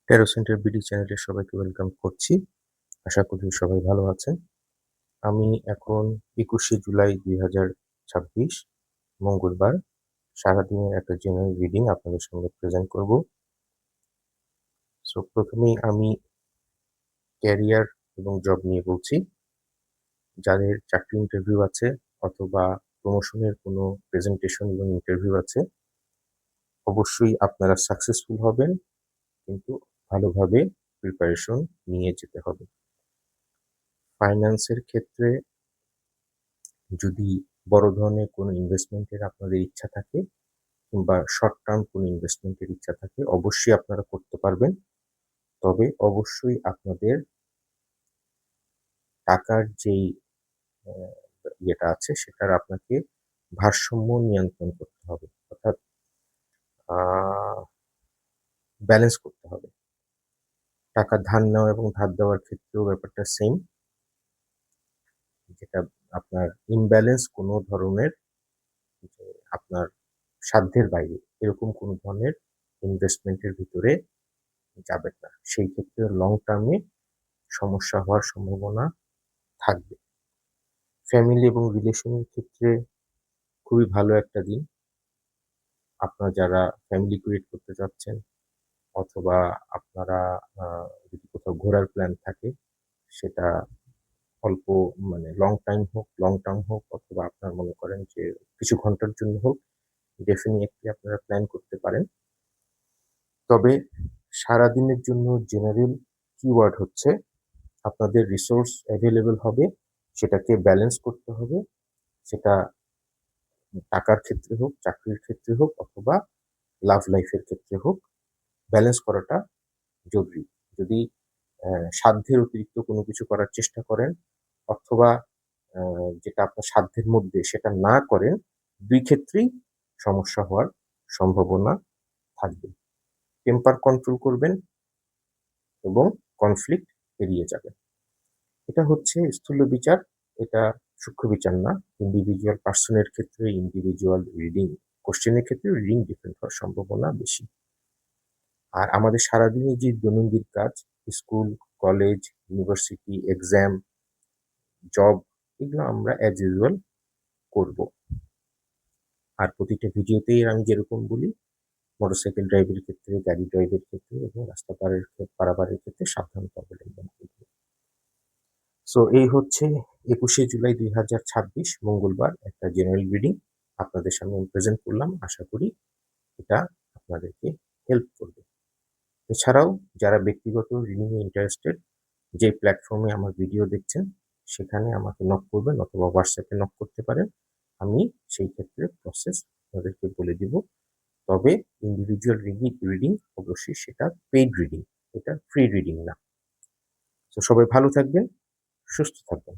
Tarot centre BD চ্যানেলে সবাইকে welcome করছি। আশা করি সবাই ভালো আছেন। আমি এখন ২১শে জুলাই ২০২৬ মঙ্গলবার সারাদিনের একটা জেনারেল রিডিং আপনাদের সামনে প্রেজেন্ট করব। প্রথমেই আমি ক্যারিয়ার এবং জব নিয়ে বলছি। যাদের চাকরি ইন্টারভিউ আছে অথবা প্রমোশনের কোনো প্রেজেন্টেশন এবং ইন্টারভিউ আছে, অবশ্যই আপনারা সাকসেসফুল হবেন, কিন্তু ভালোভাবে প্রিপারেশন নিয়ে যেতে হবে। ফাইন্যান্সের ক্ষেত্রে যদি বড় ধরনের কোনো ইনভেস্টমেন্টের আপনাদের ইচ্ছা থাকে কিংবা শর্ট টার্ম কোনো ইনভেস্টমেন্টের ইচ্ছা থাকে, অবশ্যই আপনারা করতে পারবেন। তবে অবশ্যই আপনাদের টাকার যেই ইয়েটা আছে সেটার আপনাকে ভারসাম্য নিয়ন্ত্রণ করতে হবে, অর্থাৎ ব্যালেন্স করতে হবে। টাকা ধার নেওয়া এবং ধার দেওয়ার ক্ষেত্রেও ব্যাপারটা সেম, যেটা আপনার ইমব্যালেন্স কোনো ধরনের, যে আপনার সাধ্যের বাইরে এরকম কোনো ধরনের ইনভেস্টমেন্টের ভিতরে যাবেন না। সেই ক্ষেত্রে লং টার্মে সমস্যা হওয়ার সম্ভাবনা থাকবে। ফ্যামিলি এবং রিলেশনের ক্ষেত্রে খুবই ভালো একটা দিন। আপনারা যারা ফ্যামিলি ক্রিয়েট করতে চাচ্ছেন অথবা আপনারা যদি কোথাও ঘোরার প্ল্যান থাকে, সেটা অল্প লং টার্ম হোক অথবা আপনার মনে করেন যে কিছু ঘন্টার জন্য হোক, ডেফিনিটলি আপনারা প্ল্যান করতে পারেন। তবে সারাদিনের জন্য জেনারেল কিওয়ার্ড হচ্ছে আপনাদের রিসোর্স অ্যাভেলেবল হবে, সেটাকে ব্যালেন্স করতে হবে। সেটা টাকার ক্ষেত্রে হোক, চাকরির ক্ষেত্রে হোক অথবা লাভ লাইফের ক্ষেত্রে হোক, ব্যালেন্স করাটা জরুরি। যদি সাধ্যের অতিরিক্ত কোনো কিছু করার চেষ্টা করেন অথবা যেটা আপনার সাধ্যের মধ্যে সেটা না করেন, ২ ক্ষেত্রেই সমস্যা হওয়ার সম্ভাবনা থাকবে। টেম্পার কন্ট্রোল করবেন এবং কনফ্লিক্ট এড়িয়ে যাবেন। এটা হচ্ছে স্থূল বিচার, এটা সূক্ষ্ম বিচার না। ইন্ডিভিজুয়াল পার্সনের ক্ষেত্রে ইন্ডিভিজুয়াল রিডিং কোশ্চেনের ক্ষেত্রে রিডিং ডিফারেন্ট হওয়ার সম্ভাবনা বেশি। আর আমাদের সারাদিনের যে দৈনন্দিন কাজ, school, college, university, exam, job, এগুলো আমরা অ্যাজ ইউজুয়াল করব। আর প্রতিটা ভিডিওতেই আমি যেরকম বলি, মোটরসাইকেল ড্রাইভের ক্ষেত্রে, গাড়ি ড্রাইভের ক্ষেত্রে এবং রাস্তা পারাপারের ক্ষেত্রে সাবধানতা অবলম্বন করব। এই হচ্ছে ২১শে জুলাই ২০২৬ মঙ্গলবার একটা জেনারেল রিডিং আপনাদের সামনে আমি প্রেজেন্ট করলাম। আশা করি এটা আপনাদেরকে হেল্প করবে। এছাড়াও যারা ব্যক্তিগত রিডিং এ ইন্টারেস্টেড, যে প্ল্যাটফর্মে আমার ভিডিও দেখছেন সেখানে আমাকে নক করবেন অথবা হোয়াটসঅ্যাপে নক করতে পারেন। আমি সেই ক্ষেত্রে প্রসেস আপনাদেরকে বলে দিব। তবে ইন্ডিভিজুয়াল রিডিং অবশ্যই সেটা পেইড রিডিং, এটা ফ্রি রিডিং না। সবাই ভালো থাকবেন, সুস্থ থাকবেন।